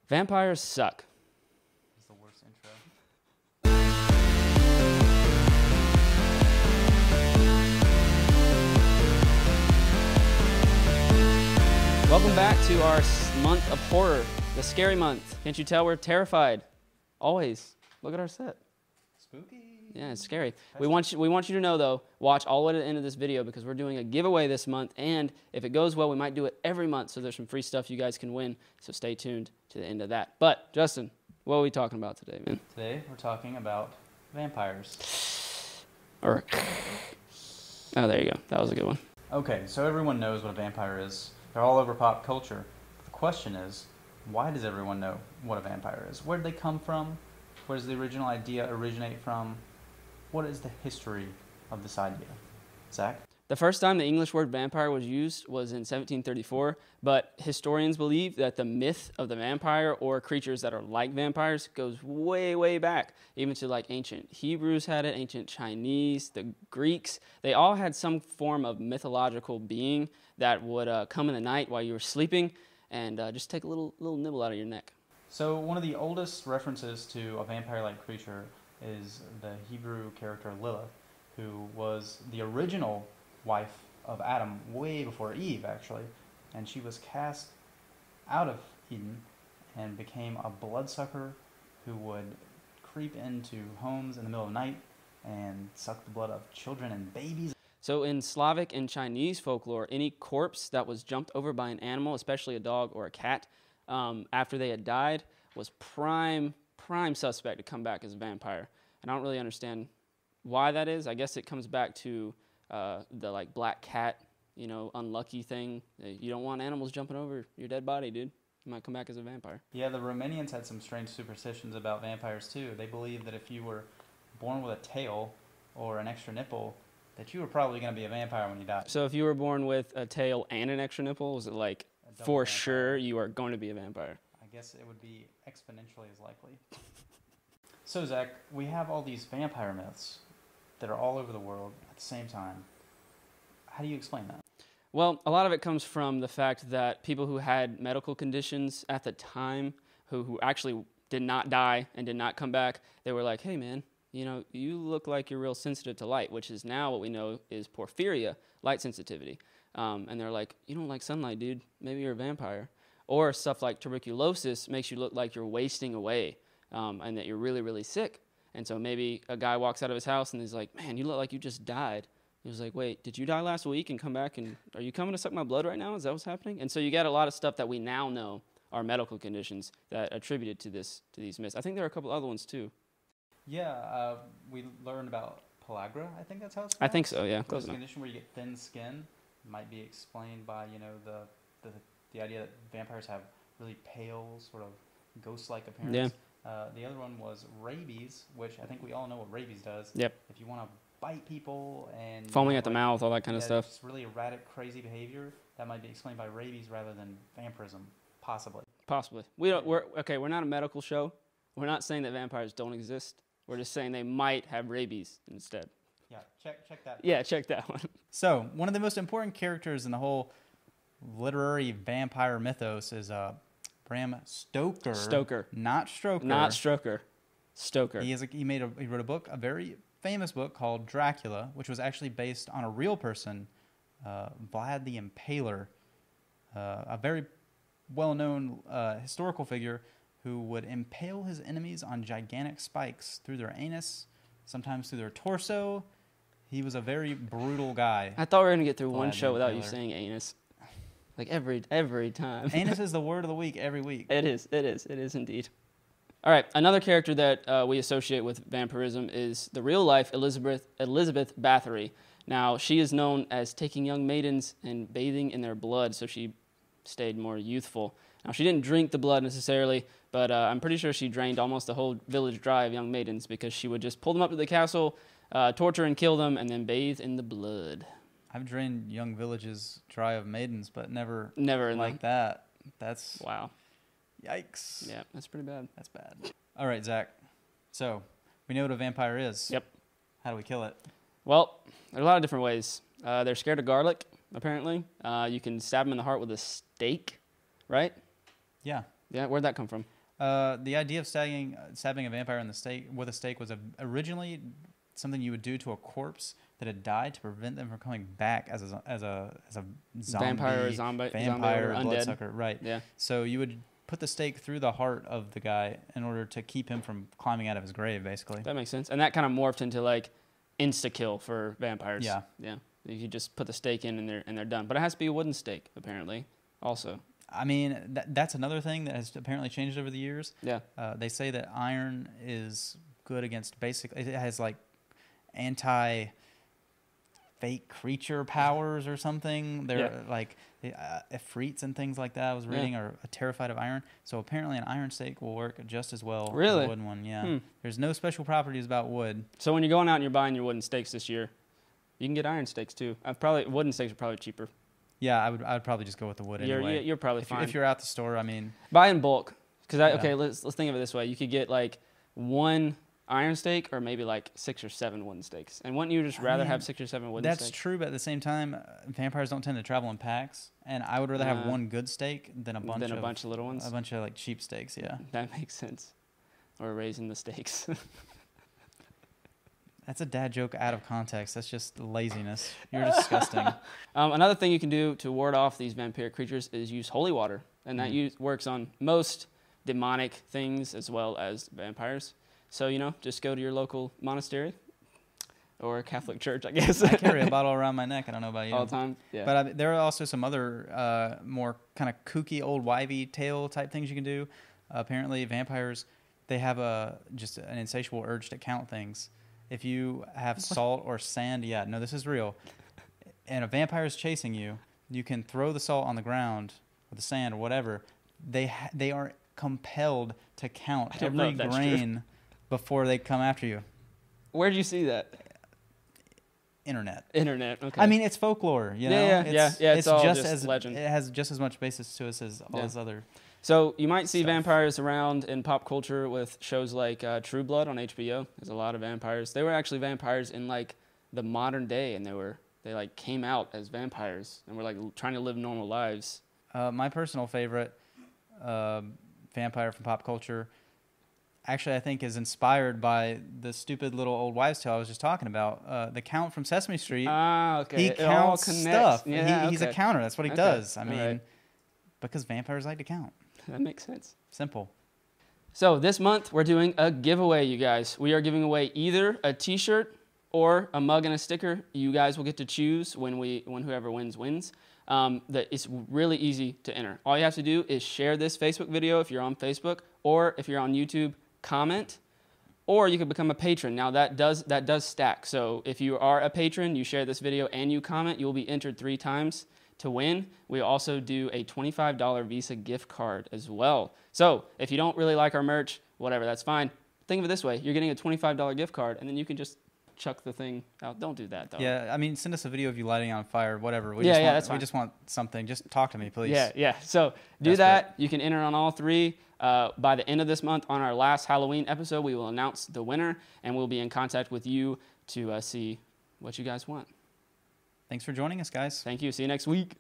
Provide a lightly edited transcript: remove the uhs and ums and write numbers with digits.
Vampires suck. It's the worst intro. Welcome back to our month of horror, the scary month. Can't you tell we're terrified? Always. Look at our set. Spooky. Yeah, it's scary. We want you to know, though, watch all the way to the end of this video because we're doing a giveaway this month, and if it goes well, we might do it every month, so there's some free stuff you guys can win, so stay tuned to the end of that. But, Justin, what are we talking about today, man? Today, we're talking about vampires. Oh, there you go. That was a good one. Okay, so everyone knows what a vampire is. They're all over pop culture. The question is, why does everyone know what a vampire is? Where did they come from? Where does the original idea originate from? What is the history of this idea? Zach? The first time the English word vampire was used was in 1734, but historians believe that the myth of the vampire or creatures that are like vampires goes way, way back, even to like ancient Hebrews had it, ancient Chinese, the Greeks. They all had some form of mythological being that would come in the night while you were sleeping and just take a little nibble out of your neck. So one of the oldest references to a vampire-like creature is the Hebrew character Lilith, who was the original wife of Adam way before Eve, actually. And she was cast out of Eden and became a bloodsucker who would creep into homes in the middle of the night and suck the blood of children and babies. So in Slavic and Chinese folklore, any corpse that was jumped over by an animal, especially a dog or a cat, after they had died, was prime suspect to come back as a vampire. And I don't really understand why that is. I guess it comes back to the like black cat, unlucky thing. You don't want animals jumping over your dead body, dude. You might come back as a vampire. Yeah, the Romanians had some strange superstitions about vampires too. They believed that if you were born with a tail or an extra nipple, that you were probably going to be a vampire when you died. So if you were born with a tail and an extra nipple, was it like for vampire? Sure you are going to be a vampire? I guess it would be exponentially as likely. So Zach, we have all these vampire myths that are all over the world at the same time. How do you explain that? Well, a lot of it comes from the fact that people who had medical conditions at the time, who actually did not die and did not come back, they were like, hey man, you look like you're real sensitive to light, which is now what we know is porphyria, light sensitivity. And they're like, you don't like sunlight, dude. Maybe you're a vampire. Or stuff like tuberculosis makes you look like you're wasting away and that you're really, really sick. And so maybe a guy walks out of his house and he's like, man, you look like you just died. He was like, wait, did you die last week and come back and are you coming to suck my blood right now? Is that what's happening? And so you got a lot of stuff that we now know are medical conditions that attributed to these myths. I think there are a couple other ones too. Yeah, we learned about pellagra, I think that's how it's pronounced. I think so, yeah. Close enough. Condition where you get thin skin might be explained by, the idea that vampires have really pale, sort of ghost-like appearance. Yeah. The other one was rabies, which I think we all know what rabies does. Yep. If you want to bite people and... foaming at the mouth, all that kind of stuff. Just really erratic, crazy behavior, that might be explained by rabies rather than vampirism, possibly. Possibly. We're not a medical show. We're not saying that vampires don't exist. We're just saying they might have rabies instead. Yeah, check that. Yeah, check that one. So, one of the most important characters in the whole literary vampire mythos is Bram Stoker. Stoker. Not Stroker. Not Stroker. Stoker. He wrote a book, a very famous book called Dracula, which was actually based on a real person, Vlad the Impaler, a very well-known historical figure who would impale his enemies on gigantic spikes through their anus, sometimes through their torso. He was a very brutal guy. I thought we were going to get through one show without you saying anus. Like every time. Anus is the word of the week every week. It is indeed. All right, another character that we associate with vampirism is the real-life Elizabeth Bathory. Now, she is known as taking young maidens and bathing in their blood, so she stayed more youthful. Now, she didn't drink the blood necessarily, but I'm pretty sure she drained almost the whole village dry of young maidens because she would just pull them up to the castle, torture and kill them, and then bathe in the blood. I've drained young villages dry of maidens, but never like that. That's... Wow. Yikes. Yeah, that's pretty bad. That's bad. All right, Zach. So, we know what a vampire is. Yep. How do we kill it? Well, there are a lot of different ways. They're scared of garlic, apparently. You can stab them in the heart with a stake, right? Yeah. Yeah, where'd that come from? The idea of stabbing a vampire in the stake with a stake was originally something you would do to a corpse that had died to prevent them from coming back as a zombie, Vampire or zombie vampire, or undead. bloodsucker, right? Yeah. So you would put the stake through the heart of the guy in order to keep him from climbing out of his grave, basically. That makes sense. And that kind of morphed into like insta kill for vampires. Yeah. Yeah. You just put the stake in and they're done. But it has to be a wooden stake, apparently, also. I mean, that's another thing that has apparently changed over the years. Yeah. They say that iron is good against it has like anti fake creature powers or something. They're like ifrits and things like that I was reading are terrified of iron. So apparently an iron stake will work just as well as a wooden one. Yeah. There's no special properties about wood. So when you're going out and you're buying your wooden stakes this year, you can get iron stakes too. Wooden stakes are probably cheaper. Yeah, I would probably just go with the wood anyway. You're probably fine. If you're at the store, I mean, buy in bulk. Okay, let's think of it this way. You could get like one iron stake or maybe like 6 or 7 wooden stakes. And wouldn't you just rather have 6 or 7 wooden stakes? That's true, but at the same time, vampires don't tend to travel in packs, and I would rather have one good stake than a bunch of little ones. A bunch of like cheap stakes. Yeah, that makes sense. Or raising the stakes. That's a dad joke out of context. That's just laziness. You're disgusting. Another thing you can do to ward off these vampiric creatures is use holy water. And that works on most demonic things as well as vampires. So, just go to your local monastery or Catholic church, I guess. I carry a bottle around my neck. I don't know about you. All the time? Yeah. But there are also some other more kind of kooky, old wivey tale type things you can do. Apparently, vampires, they have just an insatiable urge to count things. If you have salt or sand, this is real, and a vampire is chasing you, you can throw the salt on the ground or the sand or whatever. They are compelled to count every grain before they come after you. Where did you see that? Internet. Okay. I mean, it's folklore, you know? Yeah. It's all just as legend. It has just as much basis to us as all this other. So you might see vampires around in pop culture with shows like True Blood on HBO. There's a lot of vampires. They were actually vampires in like the modern day, and they like came out as vampires and were like trying to live normal lives. My personal favorite vampire from pop culture, actually, I think is inspired by the stupid little old wives' tale I was just talking about. The Count from Sesame Street. Ah, okay. He counts stuff. Yeah, he's a counter. That's what he does. I mean, because vampires like to count. That makes sense. Simple. So this month, we're doing a giveaway, you guys. We are giving away either a T-shirt or a mug and a sticker. You guys will get to choose when whoever wins. It's really easy to enter. All you have to do is share this Facebook video if you're on Facebook, or if you're on YouTube, comment, or you can become a patron. Now that does stack. So if you are a patron, you share this video and you comment, you'll be entered 3 times to win. We also do a $25 Visa gift card as well. So if you don't really like our merch, whatever, that's fine. Think of it this way. You're getting a $25 gift card, and then you can just chuck the thing out. Don't do that, though. Yeah, I mean, send us a video of you lighting on fire, whatever. That's fine. We just want something. Just talk to me, please. Yeah. So do that. You can enter on all 3. By the end of this month, on our last Halloween episode, we will announce the winner, and we'll be in contact with you to see what you guys want. Thanks for joining us, guys. Thank you. See you next week.